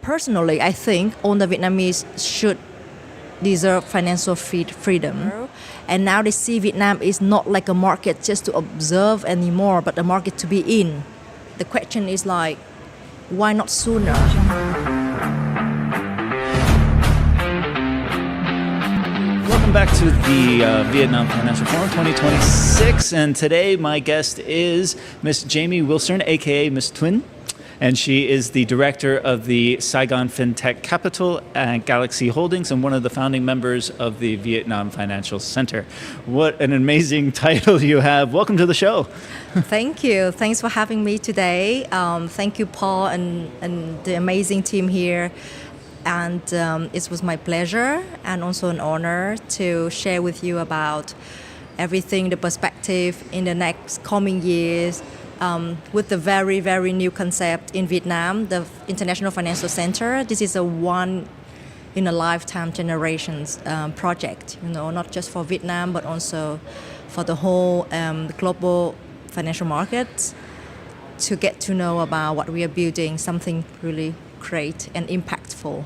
personally, I think all the Vietnamese should deserve financial freedom. And now they see Vietnam is not like a market just to observe anymore, but a market to be in. The question is like, why not sooner? Welcome back to the Vietnam Financial Forum 2026, and today my guest is Miss Jamiewellstern, aka Miss Twin, and she is the director of the Saigon Fintech Capital and Galaxy Holdings and one of the founding members of the Vietnam Financial Center. What an amazing title you have. Welcome to the show. Thank you. Thanks for having me today. Thank you, Paul, and the amazing team here. And it was my pleasure and also an honor to share with you about everything, the perspective in the next coming years with the very, very new concept in Vietnam, the International Financial Center. This is a one-in-a-lifetime generations project, not just for Vietnam, but also for the whole global financial markets, to get to know about what we are building, something really great and impactful.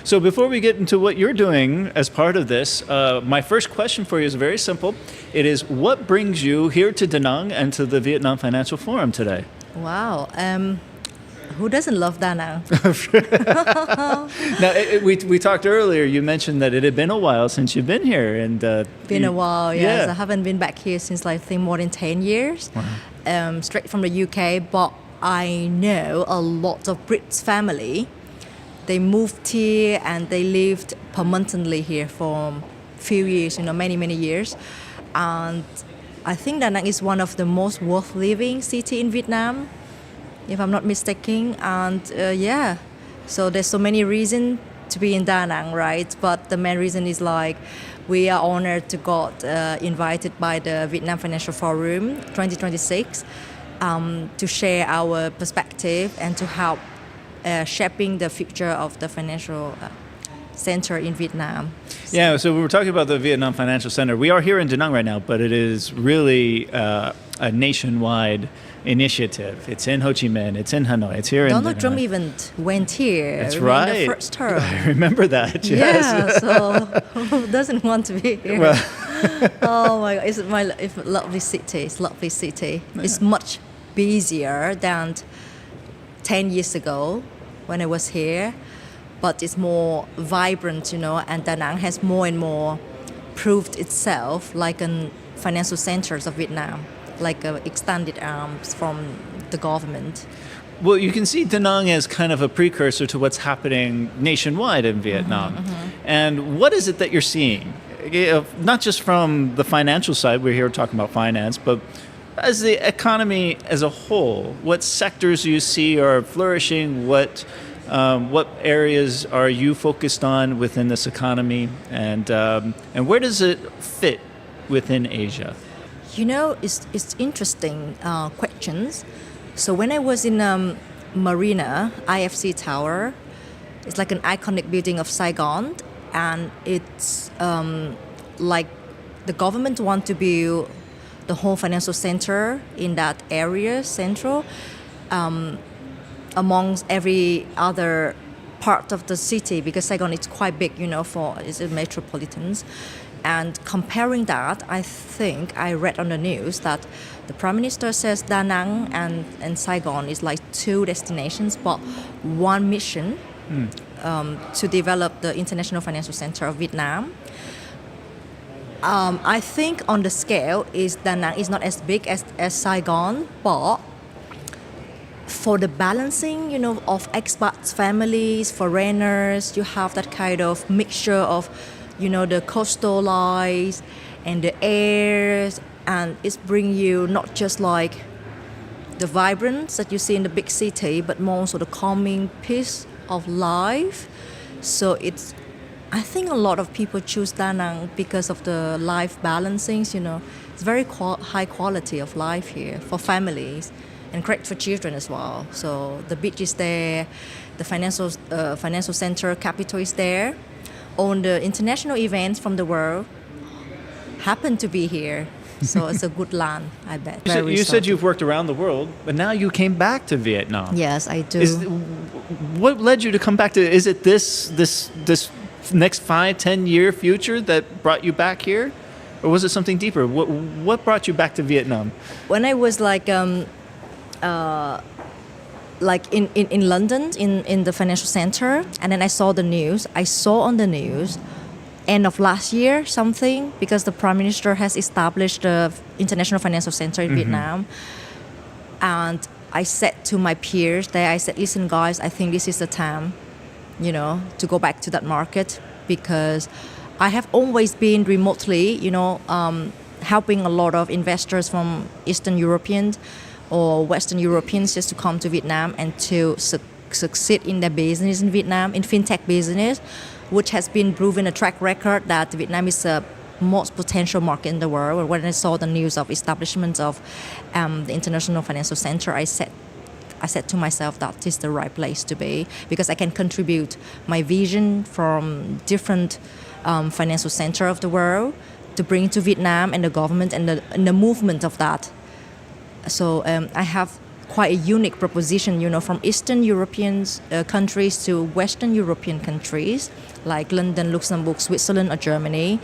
So before we get into what you're doing as part of this, my first question for you is very simple. It is, what brings you here to Da Nang and to the Vietnam Financial Forum today? Wow. Who doesn't love Da Nang? Now, we talked earlier, you mentioned that it had been a while since you've been here. And been a while, yes. Yeah. I haven't been back here since I think more than 10 years, straight from the UK, but I know a lot of Brits family. They moved here and they lived permanently here for a few years, many years. And I think Da Nang is one of the most worth living city in Vietnam, if I'm not mistaken. And so there's so many reasons to be in Da Nang, right? But the main reason is like we are honored to got invited by the Vietnam Financial Forum 2026 to share our perspective and to help shaping the future of the financial center in Vietnam. Yeah, so we were talking about the Vietnam Financial Center. We are here in Da Nang right now, but it is really a nationwide initiative. It's in Ho Chi Minh, it's in Hanoi, it's here in Da Nang. Donald Trump even went here. That's right. right. The first term. I remember that, yes. Yeah, so who doesn't want to be here? Well. Oh my God, it's a lovely city. It's a lovely city. Yeah. It's much busier than 10 years ago when I was here, but it's more vibrant, and Da Nang has more and more proved itself like a financial centers of Vietnam, like extended arms from the government. Well, you can see Da Nang as kind of a precursor to what's happening nationwide in Vietnam. And what is it that you're seeing? Not just from the financial side, we're here talking about finance, but as the economy as a whole, what sectors do you see are flourishing? What areas are you focused on within this economy, and where does it fit within Asia? It's interesting questions. So when I was in Marina, IFC Tower, it's like an iconic building of Saigon, and it's like the government want to build the whole financial center in that area, central, amongst every other part of the city, because Saigon is quite big, it's a metropolitans. And comparing that, I think I read on the news that the Prime Minister says Da Nang and Saigon is like two destinations, but one mission to develop the International Financial Center of Vietnam. I think on the scale Da Nang is not as big as Saigon, but for the balancing, of expats, families, foreigners, you have that kind of mixture of, the coastal life and the airs, and it's bring you not just like the vibrance that you see in the big city, but more also the calming peace of life. So I think a lot of people choose Da Nang because of the life balancings, It's very high quality of life here for families and great for children as well. So the beach is there, the financial center capital is there. All the international events from the world happen to be here. So it's a good land, I bet. You said you've worked around the world, but now you came back to Vietnam. Yes, I do. What led you to come back to? Is it this next 5-10 year future that brought you back here, or was it something deeper? What brought you back to Vietnam? When I was in London, in the financial center, and then I saw the news. I saw on the news end of last year something, because the Prime Minister has established the International Financial Center in Vietnam. And I said to my peers there, I said, listen guys, I think this is the time, to go back to that market, because I have always been remotely, helping a lot of investors from Eastern Europeans or Western Europeans just to come to Vietnam and to succeed in their business in Vietnam, in fintech business, which has been proven a track record that Vietnam is the most potential market in the world. And when I saw the news of establishment of the International Financial Center, I said to myself that is the right place to be, because I can contribute my vision from different financial center of the world to bring to Vietnam and the government and the movement of that. So I have quite a unique proposition, from Eastern European countries to Western European countries like London, Luxembourg, Switzerland, or Germany.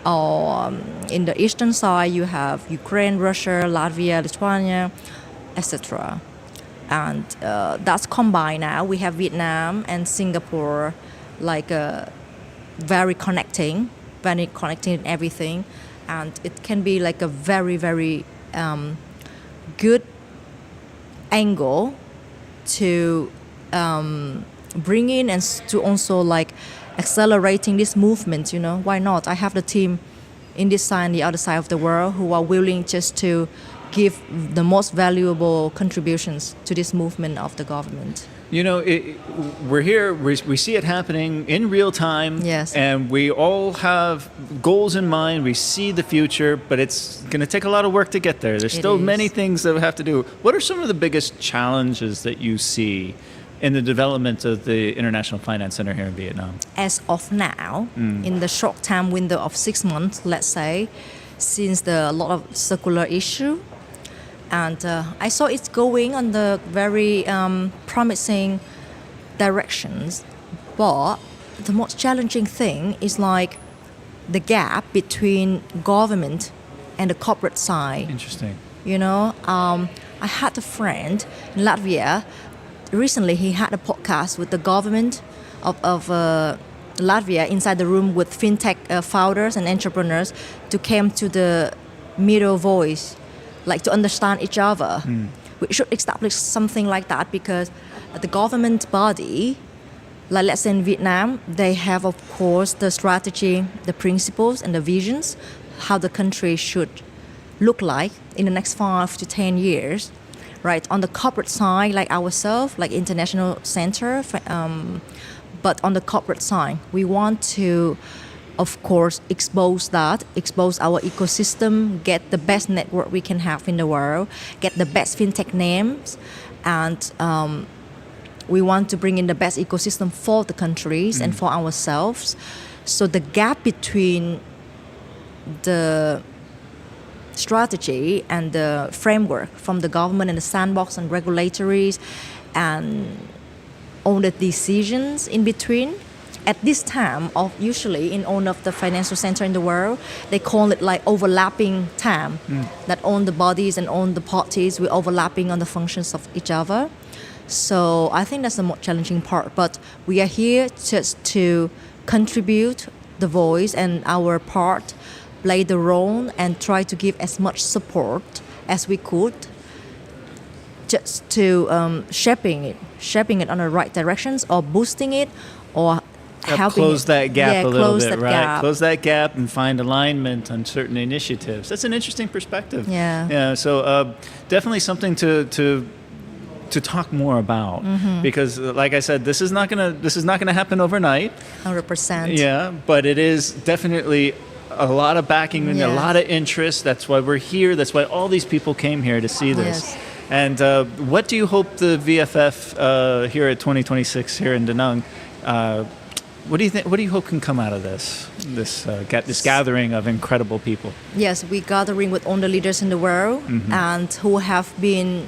Or in the eastern side, you have Ukraine, Russia, Latvia, Lithuania, etc. And that's combined now. We have Vietnam and Singapore, very connecting in everything. And it can be like a very, very good angle to bring in and to also accelerating this movement. Why not? I have the team in this side and the other side of the world who are willing just to give the most valuable contributions to this movement of the government. We're here, we see it happening in real time. Yes. And we all have goals in mind. We see the future, but it's going to take a lot of work to get there. There's still many things that we have to do. What are some of the biggest challenges that you see in the development of the International Finance Center here in Vietnam? As of now, in the short time window of 6 months, let's say, since a lot of circular issue, and I saw it's going on the very promising directions. But the most challenging thing is the gap between government and the corporate side. Interesting. I had a friend in Latvia. Recently, he had a podcast with the government of Latvia inside the room with fintech founders and entrepreneurs to come to the middle voice, to understand each other. We should establish something like that, because the government body, let's say in Vietnam, they have, of course, the strategy, the principles, and the visions, how the country should look like in the next 5 to 10 years. Right, on the corporate side, like ourselves, like International Center, but on the corporate side, we want to, of course, expose our ecosystem, get the best network we can have in the world, get the best fintech names, and we want to bring in the best ecosystem for the countries and for ourselves. So the gap between the strategy and the framework from the government and the sandbox and regulatories and all the decisions in between, at this time of usually in all of the financial center in the world, they call it overlapping time, that all the bodies and all the parties we're overlapping on the functions of each other. So I think that's the more challenging part, but we are here just to contribute the voice and our part, play the role, and try to give as much support as we could, just to shaping it on the right directions, or boosting it, or helping close that gap a little bit, right? Gap. Close that gap and find alignment on certain initiatives. That's an interesting perspective. Yeah. So definitely something to talk more about, because, like I said, this is not gonna happen overnight. 100%. Yeah, but it is definitely a lot of backing and a lot of interest. That's why we're here. That's why all these people came here to see this. Yes. And what do you hope the VFF here at 2026 here in Da Nang What do you think? What do you hope can come out of this gathering of incredible people? Yes, we're gathering with all the leaders in the world and who have been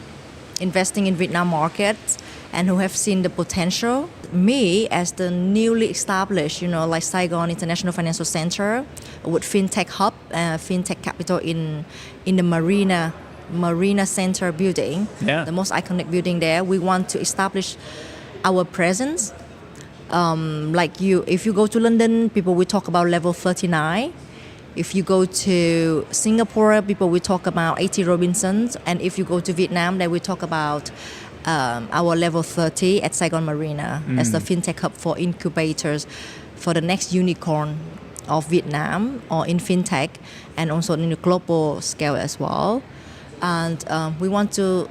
investing in Vietnam markets and who have seen the potential. Me, as the newly established, like Saigon International Financial Center with Fintech Hub, Fintech Capital in the Marina Center building, the most iconic building there. We want to establish our presence. If you go to London, people will talk about level 39. If you go to Singapore, people will talk about 80 Robinsons. And if you go to Vietnam, they will talk about our level 30 at Saigon Marina as the fintech hub for incubators for the next unicorn of Vietnam or in fintech and also in the global scale as well. And we want to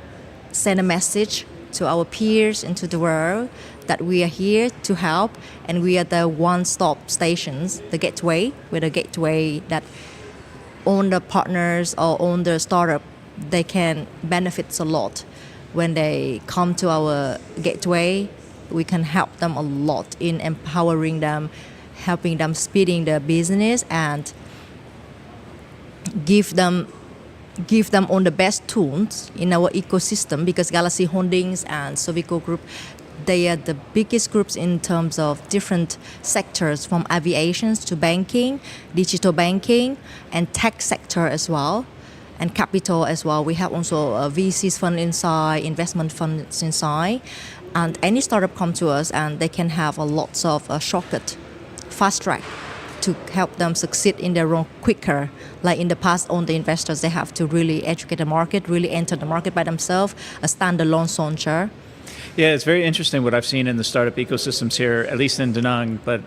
send a message to our peers and to the world that we are here to help, and we are the one-stop stations, the gateway. We're the gateway that all the partners or all the startup, they can benefit a lot. When they come to our gateway, we can help them a lot in empowering them, helping them speeding their business, and give them all the best tools in our ecosystem, because Galaxy Holdings and Sovico Group, they are the biggest groups in terms of different sectors, from aviation to banking, digital banking, and tech sector as well, and capital as well. We have also a VCs fund inside, investment funds inside, and any startup come to us and they can have a lots of shortcut, fast track to help them succeed in their role quicker. Like in the past, all the investors, they have to really educate the market, really enter the market by themselves, a standalone launcher. Yeah, it's very interesting what I've seen in the startup ecosystems here, at least in Da Nang, but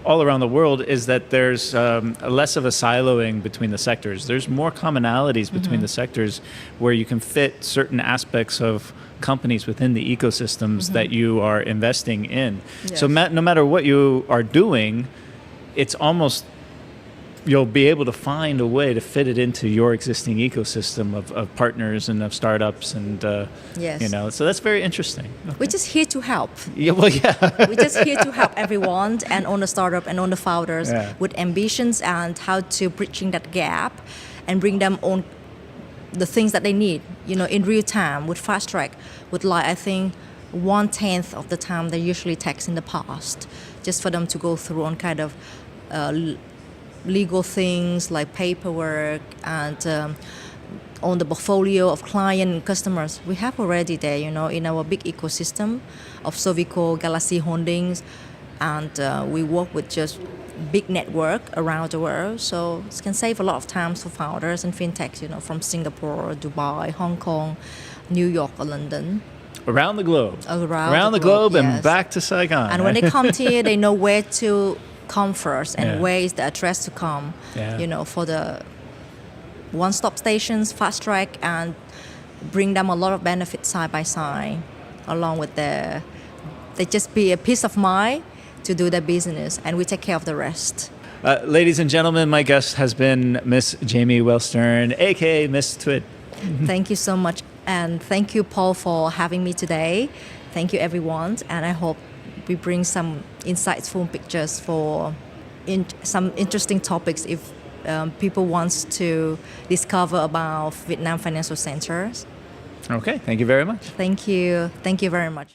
all around the world, is that there's less of a siloing between the sectors. There's more commonalities between the sectors where you can fit certain aspects of companies within the ecosystems that you are investing in. Yes. So no matter what you are doing, it's almost, you'll be able to find a way to fit it into your existing ecosystem of partners and of startups, and so that's very interesting. Okay. We're just here to help. Yeah, well, yeah. We're just here to help everyone and on the startup and on the founders with ambitions and how to bridging that gap and bring them on the things that they need, in real time with fast track, with I think 1/10 of the time they usually takes in the past, just for them to go through on kind of legal things like paperwork and on the portfolio of client and customers. We have already there, in our big ecosystem of Sovico, Galaxy Holdings, and we work with just big network around the world. So it can save a lot of time for founders and fintechs, from Singapore, Dubai, Hong Kong, New York, or London. Around the globe. Around the globe yes. And back to Saigon. And when they come here, they know where to come first and where is the address to come, for the one-stop stations, fast track, and bring them a lot of benefits side by side, along with they just be a peace of mind to do their business, and we take care of the rest. Ladies and gentlemen, my guest has been Miss Jamie Wellstern, aka Miss Twit. Thank you so much, and thank you, Paul, for having me today. Thank you, everyone, and I hope we bring some insightful pictures for some interesting topics if people want to discover about Vietnam financial centers. Okay, thank you very much. Thank you very much.